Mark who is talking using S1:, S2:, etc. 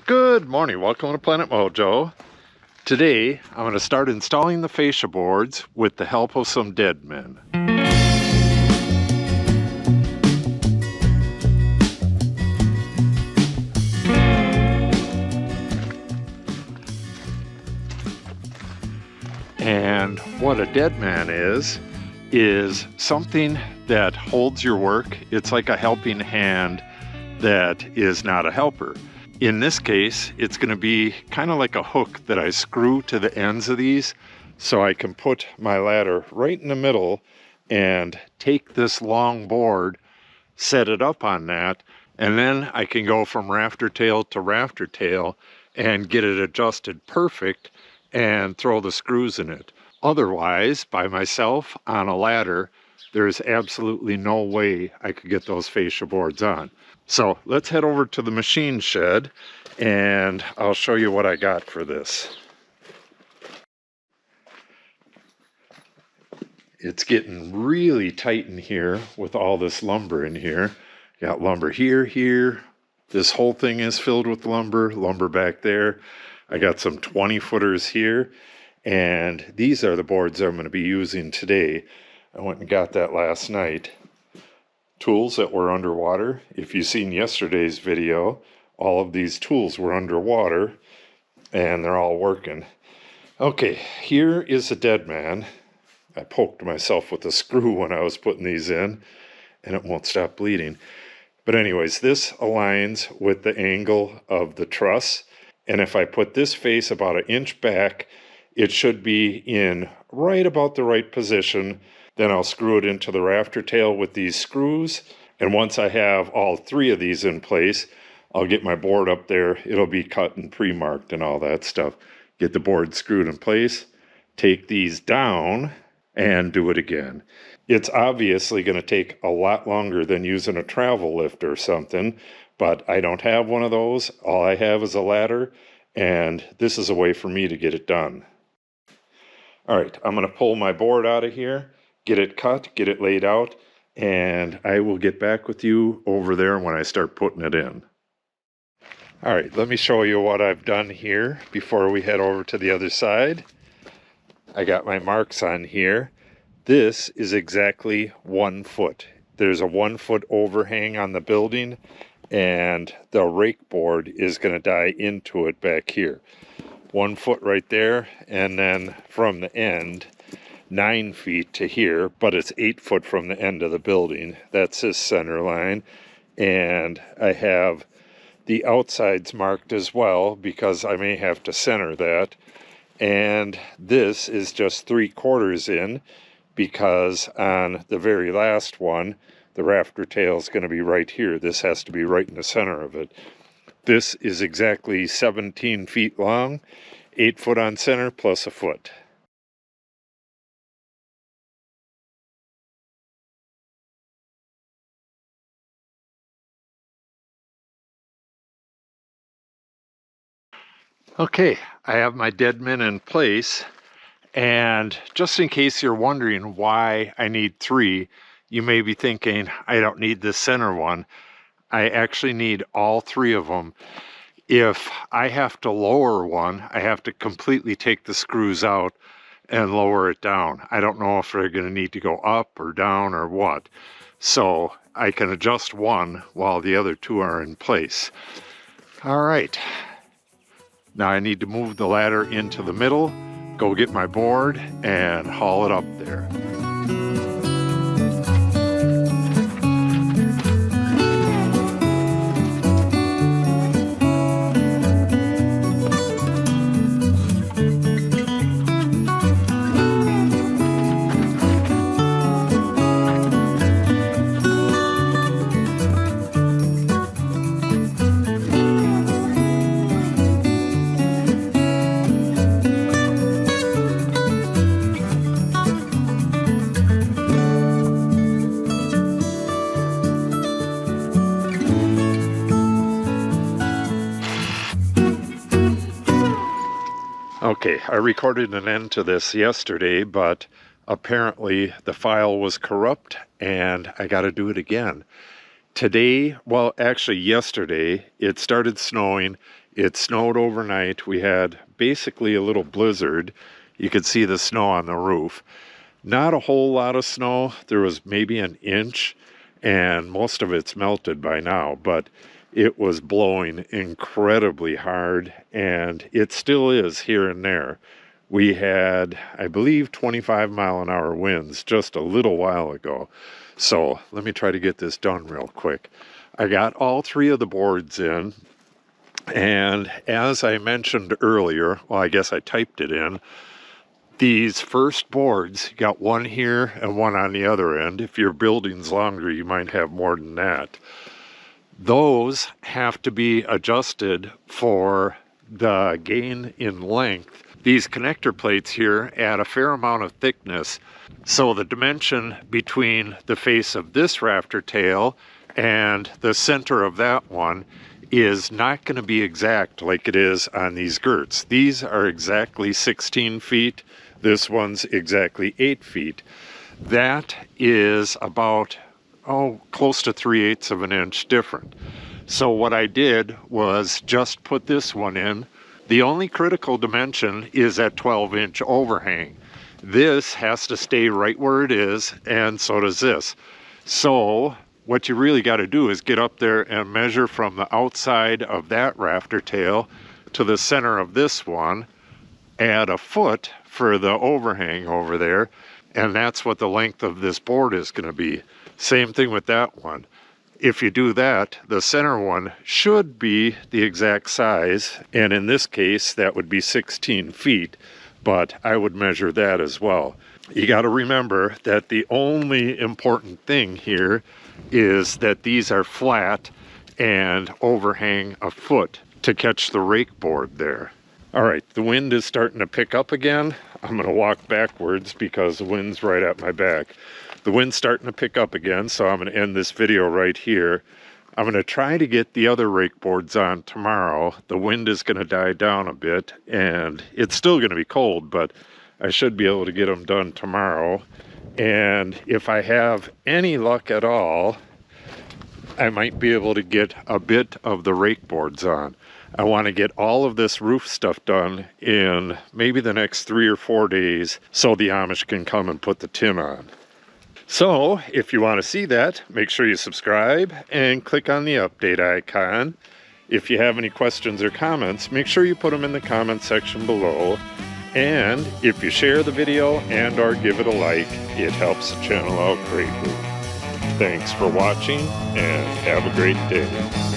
S1: Good morning, welcome to Planet Mojo. Today I'm going to start installing the fascia boards with the help of some dead men. And what a dead man is something that holds your work. It's like a helping hand that is not a helper. In this case, it's going to be kind of like a hook that I screw to the ends of these so I can put my ladder right in the middle and take this long board, set it up on that, and then I can go from rafter tail to rafter tail and get it adjusted perfect and throw the screws in it. Otherwise, by myself on a ladder, there's absolutely no way I could get those fascia boards on. So let's head over to the machine shed and I'll show you what I got for this. It's getting really tight in here with all this lumber in here. Got lumber here. This whole thing is filled with lumber back there. I got some 20-footers here, and these are the boards I'm going to be using today. I went and got that last night. Tools that were underwater. If you've seen yesterday's video, all of these tools were underwater and they're all working. Okay, here is a dead man. I poked myself with a screw when I was putting these in and it won't stop bleeding. But anyways, this aligns with the angle of the truss, and if I put this face about 1 inch back, it should be in right about the right position. Then I'll screw it into the rafter tail with these screws. And once I have all 3 of these in place, I'll get my board up there. It'll be cut and pre-marked and all that stuff. Get the board screwed in place, take these down, and do it again. It's obviously going to take a lot longer than using a travel lift or something, but I don't have one of those. All I have is a ladder, and this is a way for me to get it done. All right, I'm going to pull my board out of here, get it cut, get it laid out, and I will get back with you over there when I start putting it in. All right, let me show you what I've done here before we head over to the other side. I got my marks on here. This is exactly 1 foot. There's a 1 foot overhang on the building, and the rake board is going to die into it back here. 1 foot right there, and then from the end, 9 feet to here, but it's 8 foot from the end of the building. That's this center line, and I have the outsides marked as well because I may have to center that. And this is just 3/4 in because on the very last one, the rafter tail is going to be right here. This has to be right in the center of it. This is exactly 17 feet long, 8 foot on center plus 1 foot. Okay, I have my dead men in place, and just in case you're wondering why I need 3, you may be thinking, I don't need this center one. I actually need all 3 of them. If I have to lower one, I have to completely take the screws out and lower it down. I don't know if they're going to need to go up or down or what. So I can adjust one while the other 2 are in place. All right. Now I need to move the ladder into the middle, go get my board, and haul it up there. Okay, I recorded an end to this yesterday, but apparently the file was corrupt and I got to do it again. Today, well, actually yesterday, it started snowing. It snowed overnight. We had basically a little blizzard. You could see the snow on the roof. Not a whole lot of snow. There was maybe an inch, and most of it's melted by now, but it was blowing incredibly hard, and it still is here and there. We had, I believe, 25-mile-an-hour winds just a little while ago. So let me try to get this done real quick. I got all 3 of the boards in, and as I mentioned earlier, well, I guess I typed it in, these first boards, you got one here and one on the other end. If your building's longer, you might have more than that. Those have to be adjusted for the gain in length. These connector plates here add a fair amount of thickness, so the dimension between the face of this rafter tail and the center of that one is not going to be exact like it is on these girts. These are exactly 16 feet. This one's exactly 8 feet. That is about, close to 3/8 of an inch different. So what I did was just put this one in. The only critical dimension is that 12-inch overhang. This has to stay right where it is, and so does this. So what you really got to do is get up there and measure from the outside of that rafter tail to the center of this one, add a foot for the overhang over there, and that's what the length of this board is going to be. Same thing with that one. If you do that, the center one should be the exact size, and in this case that would be 16 feet, but I would measure that as well. You got to remember that the only important thing here is that these are flat and overhang a foot to catch the rake board there. All right, the wind is starting to pick up again. I'm going to walk backwards because the wind's right at my back. The wind's starting to pick up again, so I'm going to end this video right here. I'm going to try to get the other rake boards on tomorrow. The wind is going to die down a bit, and it's still going to be cold, but I should be able to get them done tomorrow. And if I have any luck at all, I might be able to get a bit of the rake boards on. I want to get all of this roof stuff done in maybe the next 3 or 4 days so the Amish can come and put the tin on. So if you want to see that, make sure you subscribe and click on the update icon. If you have any questions or comments, make sure you put them in the comment section below. And if you share the video and or give it a like, it helps the channel out greatly. Thanks for watching and have a great day.